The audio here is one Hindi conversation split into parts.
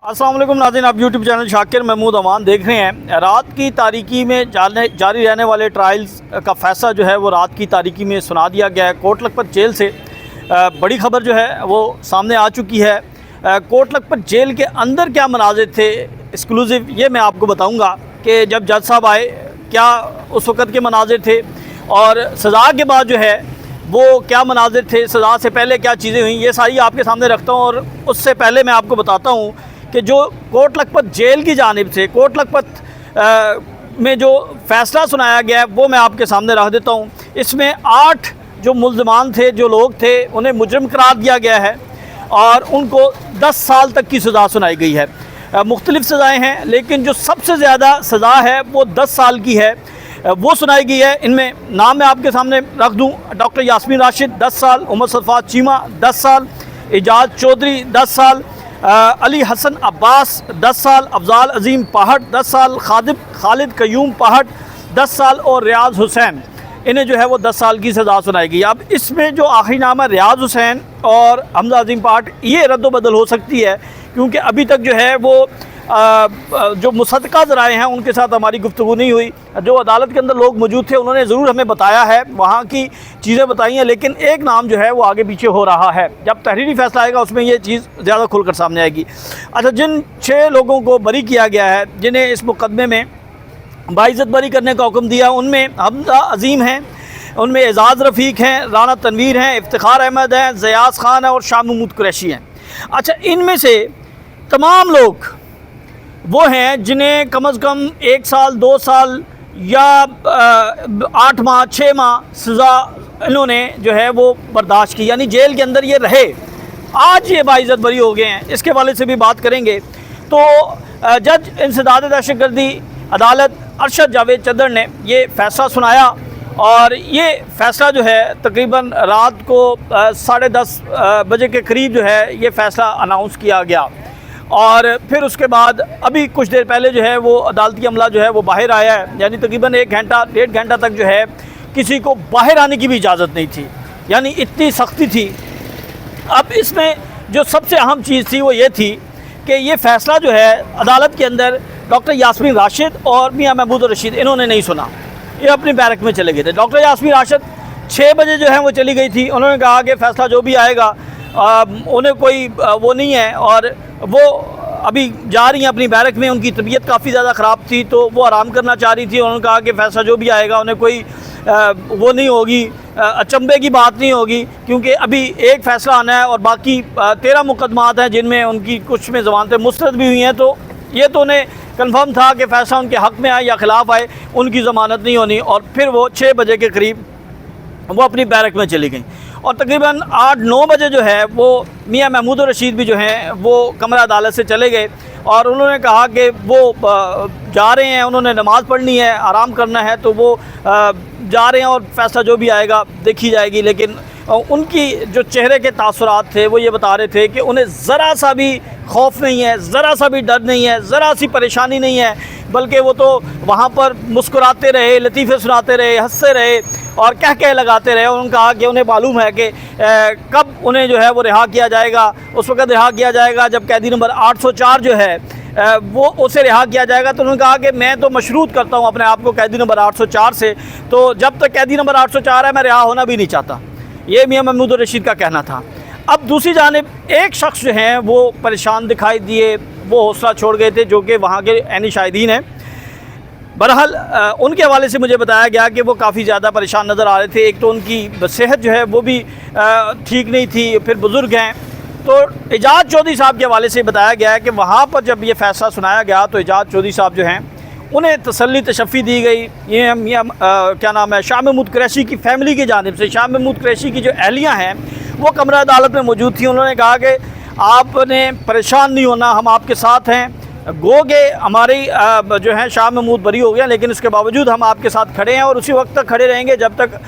अस्सलाम वालेकुम नाज़रीन, आप यूट्यूब चैनल शाकिर महमूद अमान देख रहे हैं। रात की तारीकी में जारी रहने वाले ट्रायल्स का फ़ैसला जो है वो रात की तारीकी में सुना दिया गया है। कोट लखपत जेल से बड़ी ख़बर जो है वो सामने आ चुकी है। कोट लखपत जेल के अंदर क्या मनाज़िर थे एक्सक्लूसिव, ये मैं आपको बताऊँगा कि जब जज साहब आए क्या उस वक़्त के मनाज़िर थे और सज़ा के बाद जो है वो क्या मनाज़िर थे, सज़ा से पहले क्या चीज़ें हुई, ये सारी आपके सामने रखता हूँ। और उससे पहले मैं आपको बताता हूँ कि जो कोट लखपत जेल की जानिब से कोट लखपत में जो फ़ैसला सुनाया गया है वो मैं आपके सामने रख देता हूँ। इसमें 8 जो मुल्ज़मान थे, जो लोग थे, उन्हें मुजरिम करार दिया गया है और उनको 10 साल तक की सज़ा सुनाई गई है। मुख्तलिफ़ सज़ाएँ हैं लेकिन जो सबसे ज़्यादा सज़ा है वो 10 साल की है, वो सुनाई गई है। इनमें नाम मैं आपके सामने रख दूँ। डॉक्टर यास्मीन राशिद 10 साल, उमर सफ़ात चीमा 10 साल, एजाज चौधरी 10 साल, अली हसन अब्बास 10 साल, अफजाल अजीम पहाड़ 10 साल, खालिद कयूम पहाड़ 10 साल और रियाज हुसैन, इन्हें जो है वो 10 साल की सज़ा सुनाई गई। अब इसमें जो आखिरी नाम है रियाज हुसैन और हमजा अजीम पहाड़, ये रद्द-ओ-बदल हो सकती है क्योंकि अभी तक जो है वो जो मुसद्दक़ा ज़राए हैं उनके साथ हमारी गुफ्तगू नहीं हुई। जो अदालत के अंदर लोग मौजूद थे उन्होंने ज़रूर हमें बताया है, वहाँ की चीज़ें बताई हैं, लेकिन एक नाम जो है वो आगे पीछे हो रहा है। जब तहरीरी फ़ैसला आएगा उसमें ये चीज़ ज़्यादा खुलकर सामने आएगी। अच्छा, जिन 6 लोगों को बरी किया गया है, जिन्हें इस मुकदमे में बाइज़्ज़त बरी करने का हुक्म दिया, उनमें हमजा अजीम हैं, उनमें एजाज़ रफ़ीक हैं, राना तनवीर हैं, इफ्तिखार अहमद हैं, ज़यास खान है और शाह महमूद कुरैशी हैं। अच्छा, इनमें से तमाम लोग वो हैं जिन्हें कम अज़ कम 1 साल 2 साल या 8 माह 6 माह सज़ा इन्होंने जो है वो बर्दाश्त की, यानी जेल के अंदर ये रहे। आज ये बाइज़्ज़त बरी हो गए हैं, इसके वाले से भी बात करेंगे। तो जज इंसदाद दहशतगर्दी अदालत अरशद जावेद चद्दर ने ये फ़ैसला सुनाया और ये फ़ैसला जो है तकरीबन रात को 10:30 बजे के करीब जो है ये फ़ैसला अनाउंस किया गया। और फिर उसके बाद अभी कुछ देर पहले जो है वो अदालती अमला जो है वो बाहर आया है, यानी तकरीबन 1 घंटा 1.5 घंटा तक जो है किसी को बाहर आने की भी इजाज़त नहीं थी, यानी इतनी सख्ती थी। अब इसमें जो सबसे अहम चीज़ थी वो ये थी कि ये फ़ैसला जो है अदालत के अंदर डॉक्टर यास्मीन राशिद और मियां महमूद रशीद इन्होंने नहीं सुना, ये अपनी बैरक में चले गए थे। डॉक्टर यास्मीन राशिद 6 बजे जो है वो चली गई थी, उन्होंने कहा कि फ़ैसला जो भी आएगा उन्हें कोई वो नहीं है, और वो अभी जा रही हैं अपनी बैरक में। उनकी तबीयत काफ़ी ज़्यादा ख़राब थी तो वो आराम करना चाह रही थी। उन्होंने कहा कि फ़ैसला जो भी आएगा उन्हें कोई वो नहीं होगी, अचंभे की बात नहीं होगी, क्योंकि अभी एक फ़ैसला आना है और बाकी 13 मुकदमात हैं जिनमें उनकी कुछ में ज़मानतें मुस्तरद भी हुई हैं। तो ये तो उन्हें कन्फर्म था कि फ़ैसला उनके हक़ में आए या ख़िलाफ़ आए, उनकी ज़मानत नहीं होनी। और फिर वो 6 बजे के करीब वो अपनी बैरक में चली गई और तकरीबन 8-9 बजे जो है वो मियां महमूद रशीद भी जो हैं वो कमरा अदालत से चले गए और उन्होंने कहा कि वो जा रहे हैं, उन्होंने नमाज़ पढ़नी है, आराम करना है, तो वो जा रहे हैं और फ़ैसला जो भी आएगा देखी जाएगी। लेकिन उनकी जो चेहरे के तासुरात थे वो ये बता रहे थे कि उन्हें ज़रा सा भी खौफ नहीं है, ज़रा सा भी डर नहीं है, ज़रा सी परेशानी नहीं है, बल्कि वो तो वहाँ पर मुस्कुराते रहे, लतीफ़े सुनाते रहे, हंसते रहे और कह लगाते रहे। उन्होंने कहा कि उन्हें मालूम है कि कब उन्हें जो है वो रिहा किया जाएगा। उस वक़्त रिहा किया जाएगा जब कैदी नंबर 804 जो है वो उसे रिहा किया जाएगा। तो उन्होंने कहा कि मैं तो मशरूत करता हूँ अपने आप को कैदी नंबर 804 से, तो जब तक कैदी नंबर 804 है मैं रिहा होना भी नहीं चाहता। ये मियां महमूद रशीद का कहना था। अब दूसरी जानिब एक शख्स जो हैं वो परेशान दिखाई दिए, वो हौसला छोड़ गए थे, जो कि वहाँ के ऐनी शाहिदीन हैं। बहरहाल उनके हवाले से मुझे बताया गया कि वो काफ़ी ज़्यादा परेशान नज़र आ रहे थे। एक तो उनकी सेहत जो है वो भी ठीक नहीं थी, फिर बुज़ुर्ग हैं। तो एजाज चौधरी साहब के हवाले से बताया गया है कि वहाँ पर जब ये फ़ैसला सुनाया गया तो एजाज चौधरी साहब जो हैं उन्हें तसल्ली तशफ़ी दी गई। ये क्या नाम है, शाह महमूद कुरैशी की फ़ैमिली की जानिब से, शाह महमूद कुरैशी की जो अहलियाँ हैं वो कमरा अदालत में मौजूद थी। उन्होंने कहा कि आपने परेशान नहीं होना, हम आपके साथ हैं। गो के हमारी जो है शाह महमूद बरी हो गया, लेकिन उसके बावजूद हम आपके साथ खड़े हैं और उसी वक्त तक खड़े रहेंगे जब तक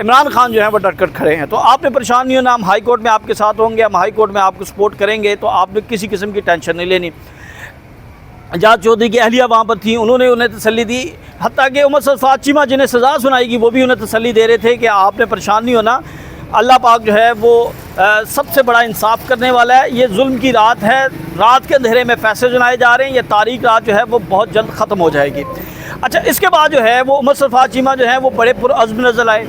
इमरान खान जो है वो डटकर खड़े हैं। तो आपने परेशान नहीं होना, हम हाई कोर्ट में आपके साथ होंगे, हम हाई कोर्ट में आपको सपोर्ट करेंगे, तो आपने किसी किस्म की टेंशन नहीं लेनी। एजाज चौधरी की अहलिया वहाँ पर थी, उन्होंने उन्हें तसल्ली दी। हत्ता कि उमर सफ़ात चीमा जिन्हें सज़ा सुनाएगी वो भी उन्हें तसल्ली दे रहे थे कि आपने परेशान नहीं होना, अल्लाह पाक जो है वो सबसे बड़ा इंसाफ करने वाला है। ये जुल्म की रात है, रात के अंधेरे में फैसले सुनाए जा रहे हैं। ये तारीख रात जो है वो बहुत जल्द ख़त्म हो जाएगी। अच्छा, इसके बाद जो है वो उमर सरफराज चीमा जो है वो बड़े पुरअज़्म नज़र आए।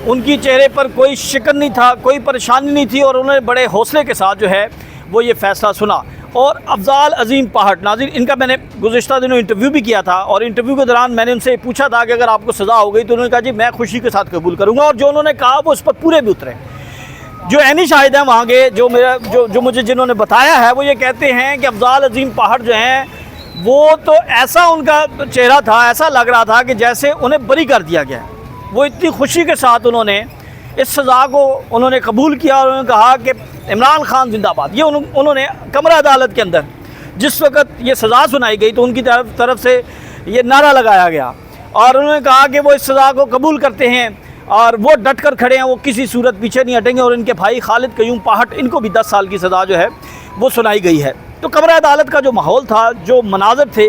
उनकी चेहरे पर कोई शिकन नहीं था, कोई परेशानी नहीं थी, और उन्होंने बड़े हौसले के साथ जो है वो ये फ़ैसला सुना। और अफ़ज़ाल अज़ीम पहाड़, नाज़रीन, इनका मैंने गुज़िश्ता दिनों इंटरव्यू भी किया था, और इंटरव्यू के दौरान मैंने उनसे पूछा था कि अगर आपको सज़ा हो गई तो उन्होंने कहा जी मैं खुशी के साथ कबूल करूँगा, और जो उन्होंने कहा वो उस पर पूरे भी उतरे। जो ऐनी शाहिद हैं वहाँ के, जो मुझे जिन्होंने बताया है, वो ये कहते हैं कि अफ़ज़ाल अज़ीम पहाड़ जो हैं वो तो ऐसा उनका चेहरा था, ऐसा लग रहा था कि जैसे उन्हें बरी कर दिया गया है। वो इतनी खुशी के साथ उन्होंने इस सज़ा को उन्होंने कबूल किया, और उन्होंने कहा कि इमरान खान जिंदाबाद। ये उन्होंने कमरा अदालत के अंदर जिस वक्त ये सज़ा सुनाई गई तो उनकी तरफ से ये नारा लगाया गया, और उन्होंने कहा कि वो इस सज़ा को कबूल करते हैं और वो डट कर खड़े हैं, वो किसी सूरत पीछे नहीं हटेंगे। और इनके भाई खालिद क़य्यूम पहाड़, इनको भी 10 साल की सज़ा जो है वो सुनाई गई है। तो कमरा अदालत का जो माहौल था, जो मनाज़र थे,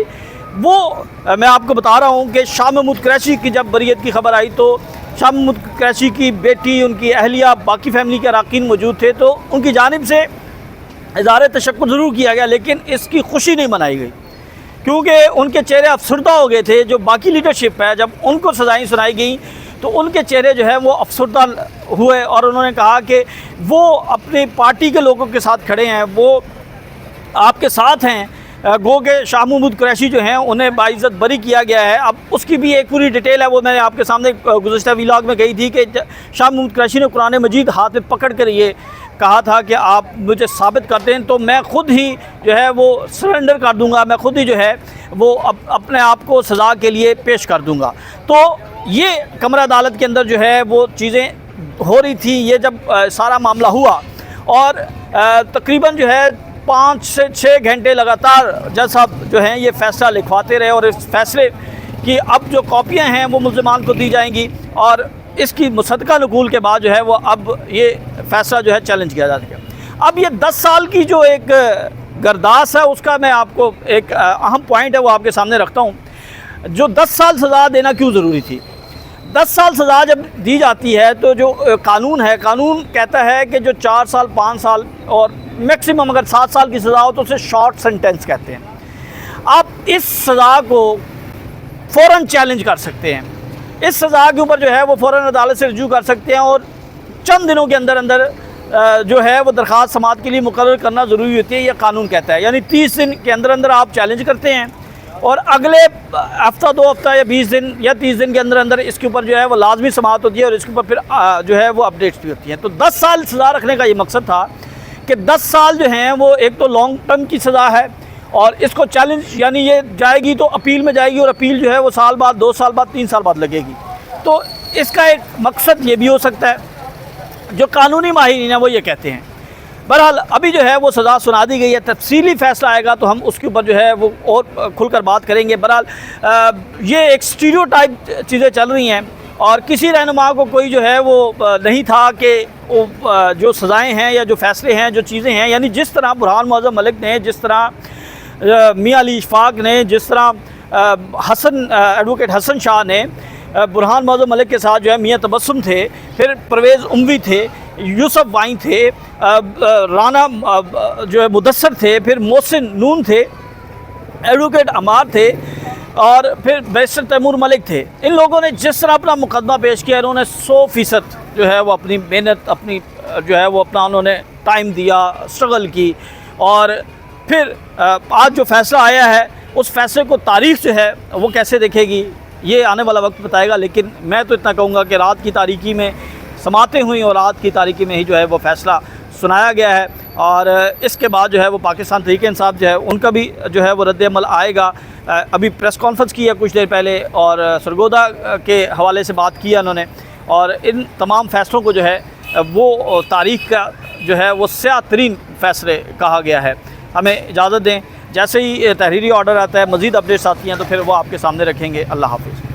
वो मैं आपको बता रहा हूँ कि शाह महमूद कुरैशी की जब बरियत की खबर आई तो शाह महमूद कुरैशी की बेटी, उनकी अहलिया, बाकी फ़ैमिली के अरकान मौजूद थे। तो उनकी जानिब से इज़हार तशक्कुर ज़रूर किया गया, लेकिन इसकी खुशी नहीं मनाई गई, क्योंकि उनके चेहरे अफसरदा हो गए थे। जो बाकी लीडरशिप है, जब उनको सज़ाएँ सुनाई गई तो उनके चेहरे जो है वो अफसरदा हुए, और उन्होंने कहा कि वो अपनी पार्टी के लोगों के साथ खड़े हैं, वो आपके साथ हैं। गो के शाह महमूद कुरैशी जो हैं उन्हें बाइज़्ज़त बरी किया गया है। अब उसकी भी एक पूरी डिटेल है, वो मैंने आपके सामने गुज़श्ता व्लॉग में कही थी कि शाह महमूद कुरैशी ने कुरान मजीद हाथ में पकड़ कर ये कहा था कि आप मुझे साबित कर दें तो मैं ख़ुद ही जो है वो सरेंडर कर दूँगा, मैं ख़ुद ही जो है वो अपने आप को सज़ा के लिए पेश कर दूँगा। तो ये कमरा अदालत के अंदर जो है वो चीज़ें हो रही थी। ये जब सारा मामला हुआ, और तकरीबन जो है 5 से 6 घंटे लगातार जज साहब जो हैं ये फ़ैसला लिखवाते रहे, और इस फ़ैसले की अब जो कॉपियाँ हैं वो मुल्ज़िमान को दी जाएंगी, और इसकी मुसद्दक़ा नकूल के बाद जो है वो अब ये फ़ैसला जो है चैलेंज किया जा सकेगा। अब ये 10 साल की जो एक गर्दाश है, उसका मैं आपको एक अहम पॉइंट है वो आपके सामने रखता हूँ। जो 10 साल सज़ा देना क्यों ज़रूरी थी? 10 साल सज़ा जब दी जाती है तो जो कानून है, कानून कहता है कि जो 4 साल, 5 साल और मैक्सिमम अगर 7 साल की सज़ा हो तो उसे शॉर्ट सेंटेंस कहते हैं। आप इस सज़ा को फ़ौरन चैलेंज कर सकते हैं, इस सज़ा के ऊपर जो है वो फ़ौरन अदालत से रजू कर सकते हैं, और चंद दिनों के अंदर अंदर जो है वो दरख्वास्त समाअत के लिए मुकर्रर करना ज़रूरी होती है, यह कानून कहता है। यानी 30 दिन के अंदर अंदर आप चैलेंज करते हैं, और अगले हफ़्ता, 2 हफ़्ता या 20 दिन या 30 दिन के अंदर अंदर इसके ऊपर जो है वो लाजमी समाअत होती है, और इसके ऊपर फिर जो है वो अपडेट्स भी होती हैं। तो 10 साल सज़ा रखने का ये मकसद था कि 10 साल जो हैं वो एक तो लॉन्ग टर्म की सज़ा है, और इसको चैलेंज यानी ये जाएगी तो अपील में जाएगी, और अपील जो है वो साल बाद, 2 साल बाद, 3 साल बाद लगेगी। तो इसका एक मकसद ये भी हो सकता है, जो कानूनी माहिरीन है वो ये कहते हैं। बहरहाल अभी जो है वो सज़ा सुना दी गई है, तफसीली फ़ैसला आएगा तो हम उसके ऊपर जो है वो और खुलकर बात करेंगे। बहरहाल ये एक स्टीरियोटाइप चीज़ें चल रही हैं, और किसी रहनुमा को कोई जो है वो नहीं था कि वो जो सज़ाएँ हैं या जो फ़ैसले हैं, जो चीज़ें हैं, यानी जिस तरह बुरहान मुअज़्ज़म मलिक ने, जिस तरह मियां अली इशफाक ने, जिस तरह एडवोकेट हसन शाह ने बुरहान मुअज़्ज़म मलिक के साथ जो है मियां तबस्सुम थे, फिर परवेज़ उमवी थे, यूसुफ वाई थे, राना जो है मुदस्सर थे, फिर मोहसिन नून थे, एडवोकेट अमार थे, और फिर बैरिस्टर तैमूर मलिक थे। इन लोगों ने जिस तरह अपना मुकदमा पेश किया, इन्होंने 100% जो है वो अपनी मेहनत, अपनी जो है वो अपना उन्होंने टाइम दिया, स्ट्रगल की, और फिर आज जो फ़ैसला आया है उस फ़ैसले को तारीख़ जो है वो कैसे देखेगी ये आने वाला वक्त बताएगा। लेकिन मैं तो इतना कहूँगा कि रात की तारीकी में समातें हुई, और रात की तारीकी में ही जो है वो फ़ैसला सुनाया गया है, और इसके बाद जो है वो पाकिस्तान तहरीक-ए-इंसाफ जो है उनका भी जो है वो रद्द-ए-अमल आएगा। अभी प्रेस कॉन्फ्रेंस की है कुछ देर पहले, और सरगोदा के हवाले से बात की है उन्होंने, और इन तमाम फ़ैसलों को जो है वो तारीख़ का जो है वो स्याह तरीन फ़ैसले कहा गया है। हमें इजाज़त दें, जैसे ही तहरीरी ऑर्डर आता है, मज़ीद अपडेट्स आती हैं तो फिर वो आपके सामने रखेंगे। अल्लाह हाफ़िज़।